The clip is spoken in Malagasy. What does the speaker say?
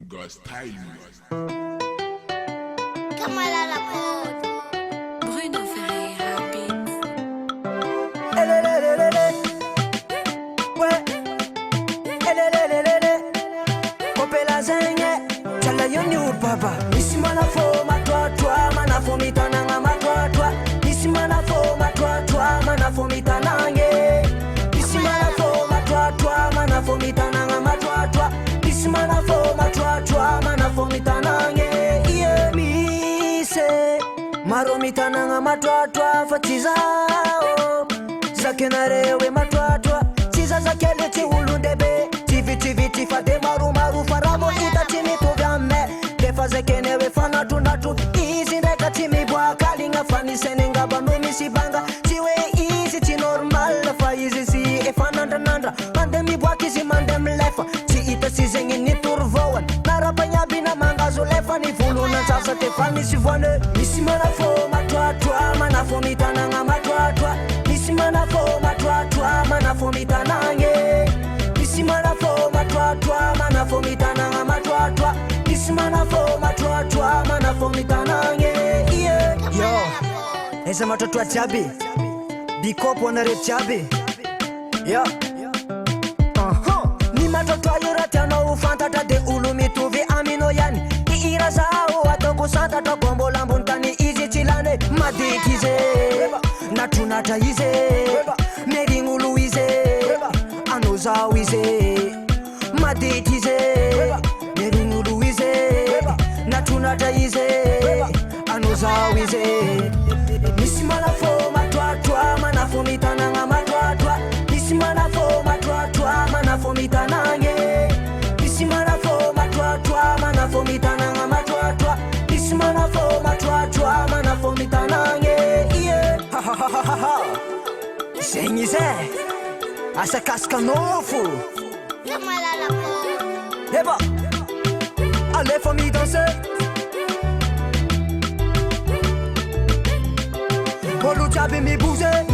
Gars style. Kamala la prod. Bruno Ferreira Beats. Ouais. Kopé la zenye. Chala yoni ou papa. Isi mana fo ma toi mana fo mitananga ma toi. Isi mana fo ma toi mana fo mitanange. Isi mana fo ma toi mana fo mitananga ma toi. Isi mana fo ma toi mana fo mitanange. Yeah mi se. Maro mitananga ma toi fatiza. Zakenarewe ma toi. Tiza zakele ti ulundebe. TV fate maru faramo ita chimi tugame Defaze kenewe fana tunatu Easy neka chimi bwa kalinga fani senenga banumi sibanga Chiwe easy chi normal fa easy si e fananda nandra Mandemi bwa kisi mandem lefa Chi ita si zengi ni turvoan Narapanya bina mangazo lefa ni fulu na sasa te fani si vwane Misi mana fo ma toi mana fo mitananga ma toi Misi mana fo ma toi mana fo mitanange Misi mana fo ma toi mana fo mitananga ma toi Misi mana fo ma toi mana fo mitanange yeah yo esa matoto achabi bikopo na rechabi yo ni matoto yorata no ufanta de ulumi tuvi amino yani iira zao atoko santa to bombo lambuntani izi chilane madikize na tunata ize meringulu ize anozawize madetize meringuluize natunataize anozawize misimana fo matwatwa manafo mitananga matwatwa misimana fo matwatwa manafo mitanange misimana fo matwatwa manafo mitananga matwatwa misimana fo matwatwa manafo mitanange yeah sengize asa casca novo Kamala la prod. Eba allez famille danser Bolu chabe mi bouger